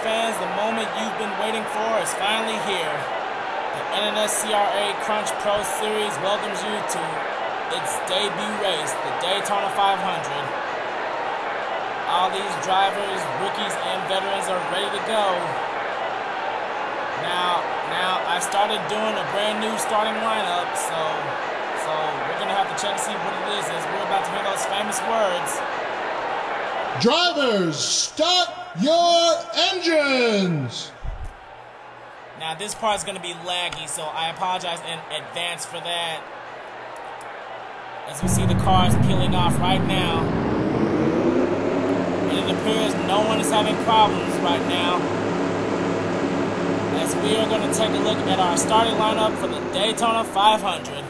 Fans, the moment you've been waiting for is finally here. The NNSCRA Crunch Pro Series welcomes you to its debut race, the Daytona 500. All these drivers, rookies, and veterans are ready to go. Now I started doing a brand new starting lineup, so we're gonna have to check to see what it is as we're about to hear those famous words. Drivers, start your engines! Now this part is going to be laggy, so I apologize in advance for that. As we see the cars peeling off right now. And it appears no one is having problems right now. As we are going to take a look at our starting lineup for the Daytona 500.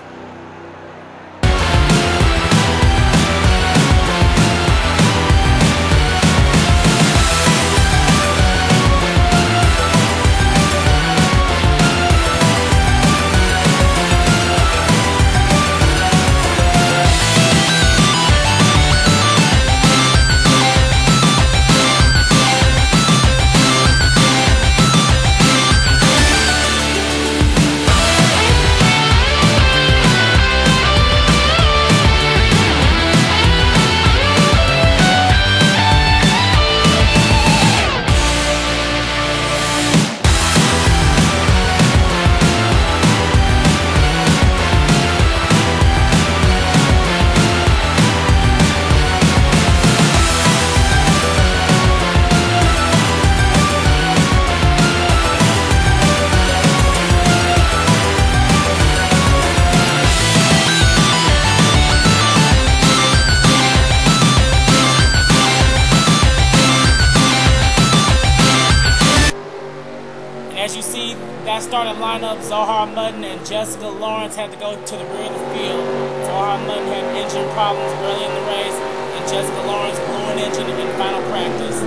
As you see, that starting lineup, Zohar Mutton and Jessica Lawrence had to go to the rear of the field. Zohar Mutton had engine problems early in the race, and Jessica Lawrence blew an engine in final practice.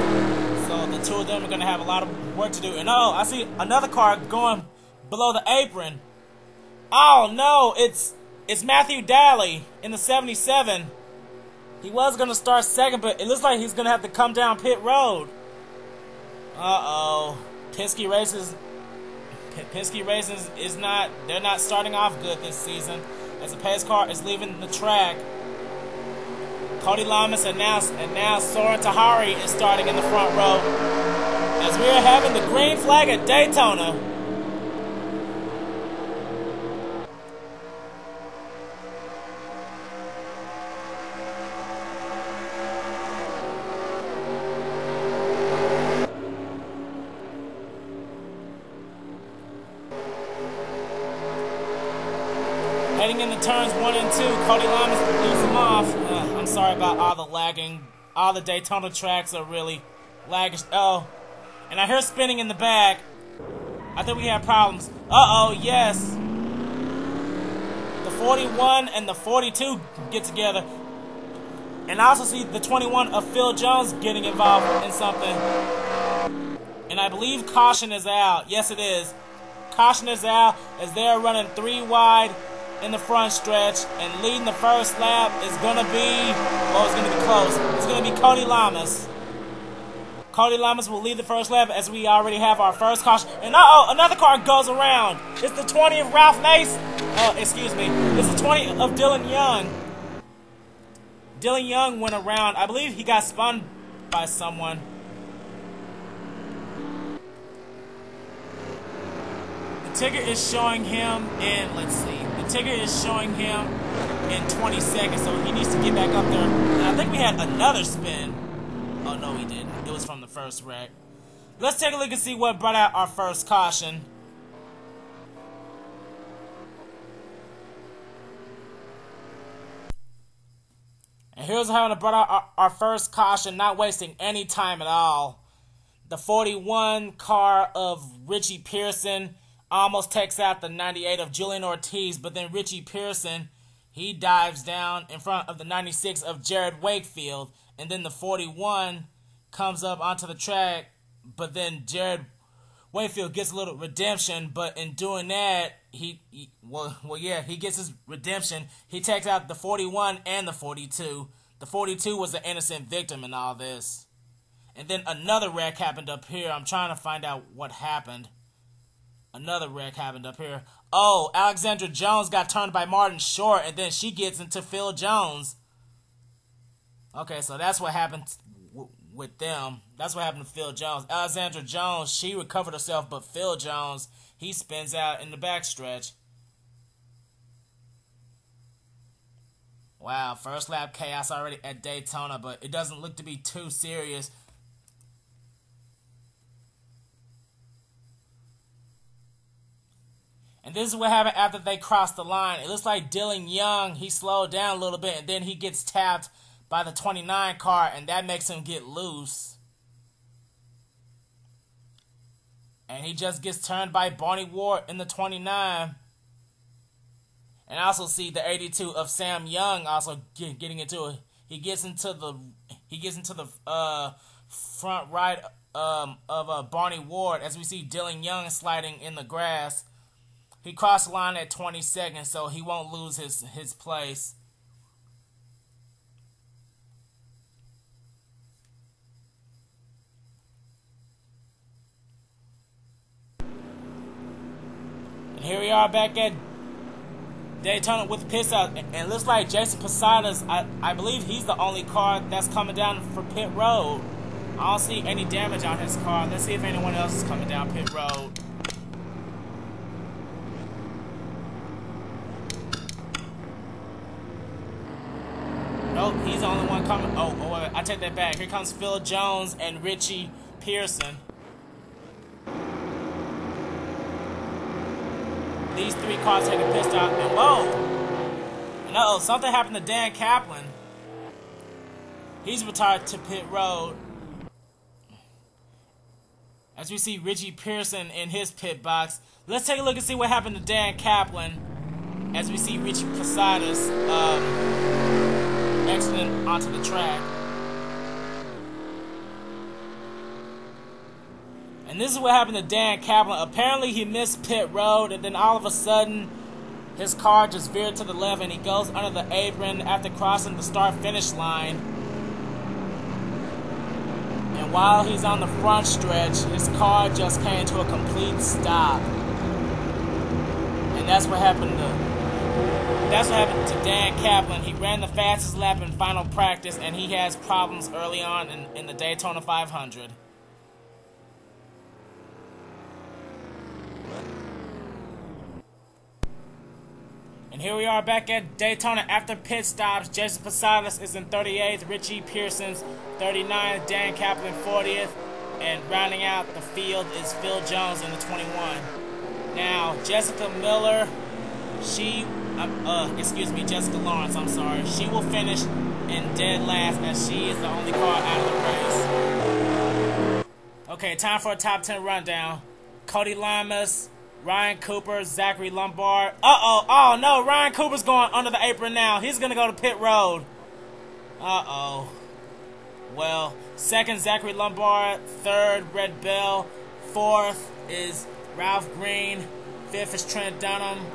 So the two of them are going to have a lot of work to do. And oh, I see another car going below the apron. Oh no, it's Matthew Dalley in the 77. He was going to start second, but it looks like he's going to have to come down pit road. Uh-oh. Penske Racing is they're not starting off good this season, as the pace car is leaving the track. Cody Llamas and now Soren Tahari is starting in the front row, as we are having the green flag at Daytona. Heading into turns 1 and 2, Cody Llamas leaves him off. I'm sorry about all the lagging. All the Daytona tracks are really laggish. Oh, and I hear spinning in the back. I think we have problems. Uh-oh, yes. The 41 and the 42 get together. And I also see the 21 of Phil Jones getting involved in something. And I believe caution is out. Yes, it is. Caution is out as they're running 3 wide in the front stretch, and leading the first lap is going to be, well, it's going to be close. It's going to be Cody Llamas. Cody Llamas will lead the first lap as we already have our first caution. And uh-oh, another car goes around. It's the 20 of Ralph Mace. Excuse me. It's the 20 of Dillon Young. Dillon Young went around. I believe he got spun by someone. The ticker is showing him in, let's see. The ticker is showing him in 20 seconds, so he needs to get back up there. And I think we had another spin. Oh, no, we didn't. It was from the first wreck. Let's take a look and see what brought out our first caution. And here's how to bring out our first caution, not wasting any time at all. The 41 car of Richie Pearson almost takes out the 98 of Julian Ortiz, but then Richie Pearson, he dives down in front of the 96 of Jared Wakefield, and then the 41 comes up onto the track, but then Jared Wakefield gets a little redemption, but in doing that, he gets his redemption. He takes out the 41 and the 42. The 42 was the innocent victim in all this. And then another wreck happened up here. I'm trying to find out what happened. Another wreck happened up here. Oh, Alexandra Jones got turned by Martin Short, and then she gets into Phil Jones. Okay, so that's what happened with them. That's what happened to Phil Jones. Alexandra Jones, she recovered herself, but Phil Jones, he spins out in the backstretch. Wow, first lap chaos already at Daytona, but it doesn't look to be too serious. And this is what happened after they crossed the line. It looks like Dillon Young, he slowed down a little bit, and then he gets tapped by the 29 car, and that makes him get loose. And he just gets turned by Barney Ward in the 29. And I also see the 82 of Sam Young also getting into it. He gets into the front right of Barney Ward as we see Dillon Young sliding in the grass. He crossed the line at 20 seconds, so he won't lose his place. And here we are back at Daytona with pit stop, and it looks like Jason Posadas, I believe he's the only car that's coming down for pit road. I don't see any damage on his car. Let's see if anyone else is coming down pit road. Nope, he's the only one coming. Oh, I take that back. Here comes Phil Jones and Richie Pearson. These three cars take a pit stop, and whoa! And uh-oh, something happened to Dan Kaplan. He's retired to pit road. As we see Richie Pearson in his pit box. Let's take a look and see what happened to Dan Kaplan. As we see Richie Posadas exiting onto the track. And this is what happened to Dan Kaplan. Apparently he missed pit road, and then all of a sudden his car just veered to the left and he goes under the apron after crossing the start-finish line. And while he's on the front stretch, his car just came to a complete stop. And that's what happened to Dan Kaplan. He ran the fastest lap in final practice, and he has problems early on in the Daytona 500. And here we are back at Daytona after pit stops. Jason Posadas is in 38th, Richie Pearson's 39th, Dan Kaplan 40th, and rounding out the field is Phil Jones in the 21. Now, Jessica Miller, Jessica Lawrence, I'm sorry. She will finish in dead last as she is the only car out of the race. Okay, time for a top 10 rundown. Cody Llamas, Ryan Cooper, Zachary Lombard. Oh no, Ryan Cooper's going under the apron now. He's going to go to pit road. Well, second, Zachary Lombard. Third, Red Belle. Fourth is Ralph Greene. Fifth is Trent Dunham.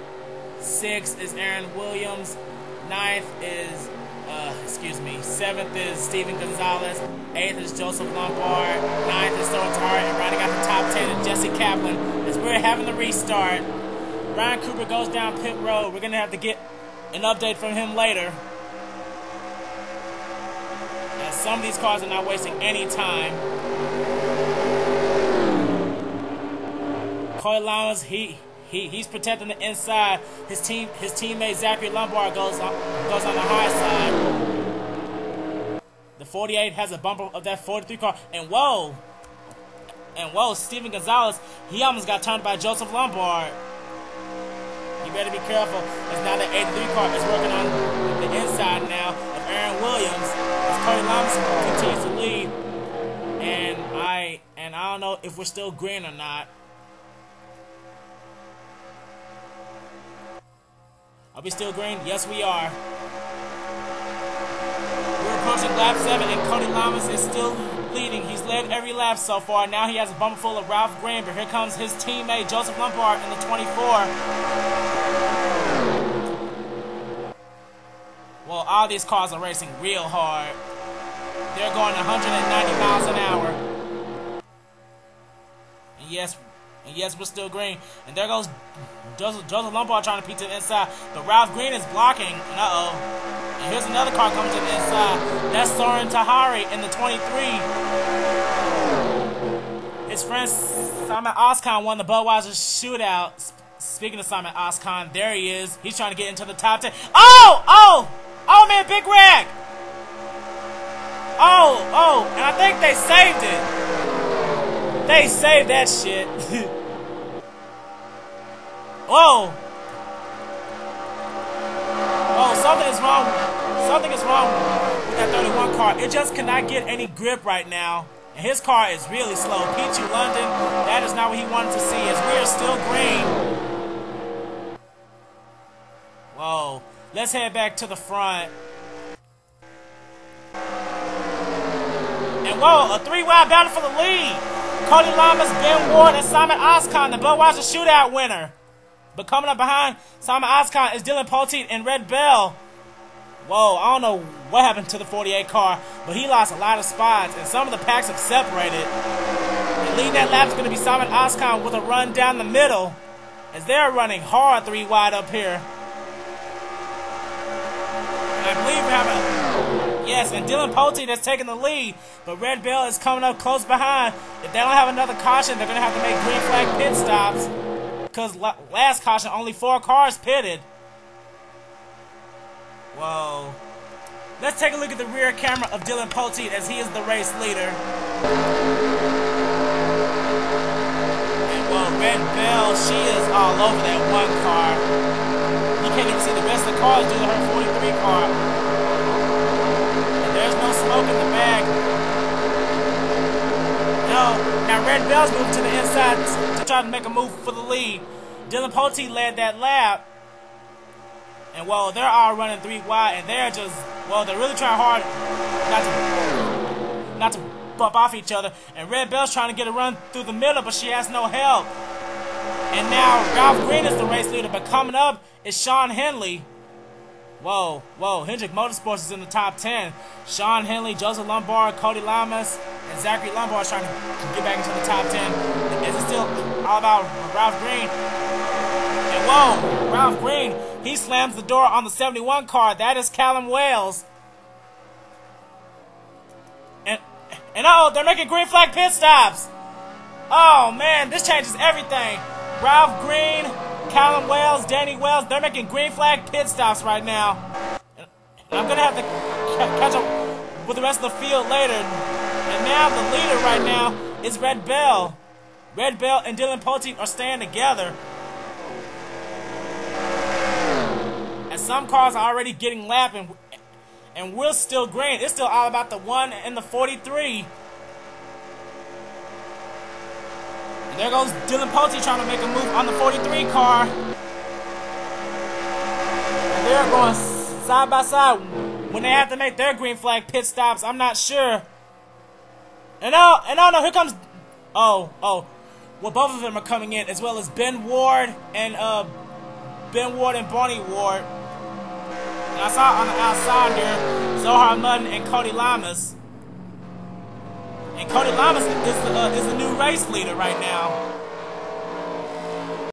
Sixth is Aaron Williams. Seventh is Steven Gonzalez. Eighth is Joseph Lombard. Ninth is Sotar. And rounding out the top 10 is Jesse Kaplan. As we're having the restart, Ryan Cooper goes down pit road. We're going to have to get an update from him later. As some of these cars are not wasting any time. Cody Llamas, he's protecting the inside. His teammate Zachary Lombard goes on the high side. The 48 has a bumper of that 43 car, and whoa, Steven Gonzalez, he almost got turned by Joseph Lombard. You better be careful, as now the 83 car is working on the inside now of Aaron Williams. Cody Llamas continues to lead, and I don't know if we're still green or not. Are we still green? Yes, we are. We're approaching lap 7, and Cody Llamas is still leading. He's led every lap so far. Now he has a bumper full of Ralph Greene, but here comes his teammate Joseph Lombard in the 24. Well, all these cars are racing real hard. They're going 190 miles an hour. And yes, we're still green. And there goes Joseph Lombard trying to peek to the inside. But Ralph Greene is blocking. And uh-oh. And here's another car coming to the inside. That's Soren Tahari in the 23. His friend Samet Ozkan won the Budweiser shootout. Speaking of Samet Ozkan, there he is. He's trying to get into the top 10. Oh, man, big wreck. Oh, and I think they saved it. They saved that shit. Whoa. Oh, something is wrong. Something is wrong with that 31 car. It just cannot get any grip right now. And his car is really slow. Pichu London, that is not what he wanted to see, as we are still green. Whoa. Let's head back to the front. And whoa, a 3-wide battle for the lead. Cody Llamas, Ben Ward, and Samet Ozkan, the Budweiser shootout winner. But coming up behind Samet Ozkan is Dillon Poteet and Red Belle. Whoa, I don't know what happened to the 48 car, but he lost a lot of spots, and some of the packs have separated. And leading that lap is going to be Samet Ozkan with a run down the middle, as they're running hard 3-wide up here. And I believe we have a... Yes, and Dillon Poteet has taken the lead, but Red Belle is coming up close behind. If they don't have another caution, they're going to have to make green flag pit stops, because last caution, only 4 cars pitted. Whoa. Let's take a look at the rear camera of Dillon Poteet, as he is the race leader. And whoa, Red Belle, she is all over that one car. You can't even see the rest of the cars due to her 43 car. There's no smoke in the bag. No. Now Red Belle's moved to the inside to try to make a move for the lead. Dillon Poteet led that lap. And whoa, they're all running 3-wide, and they're just, well, they're really trying hard not to bump off each other. And Red Belle's trying to get a run through the middle, but she has no help. And now Ralph Greene is the race leader, but coming up is Sean Henley. Whoa, Hendrick Motorsports is in the top 10. Sean Henley, Joseph Lombard, Cody Llamas, and Zachary Lombard is trying to get back into the top 10. Is it still all about Ralph Greene? And whoa, Ralph Greene, he slams the door on the 71 car. That is Callum Wales. And oh, they're making green flag pit stops. Oh man, this changes everything. Ralph Greene, Callum Wales, Danny Wells, they're making green flag pit stops right now. And I'm going to have to catch up with the rest of the field later. And now the leader right now is Red Belle. Red Belle and Dillon Poteet are staying together. And some cars are already getting lapped, and we're still green. It's still all about the 1 and the 43. There goes Dillon Poteet trying to make a move on the 43 car. And they're going side by side. When they have to make their green flag pit stops, I'm not sure. And no, here comes... Oh. Well, both of them are coming in, as well as Ben Ward and Bonnie Ward. And I saw on the outside here, Zohar Mutton and Cody Llamas. And Cody Llamas is the new race leader right now.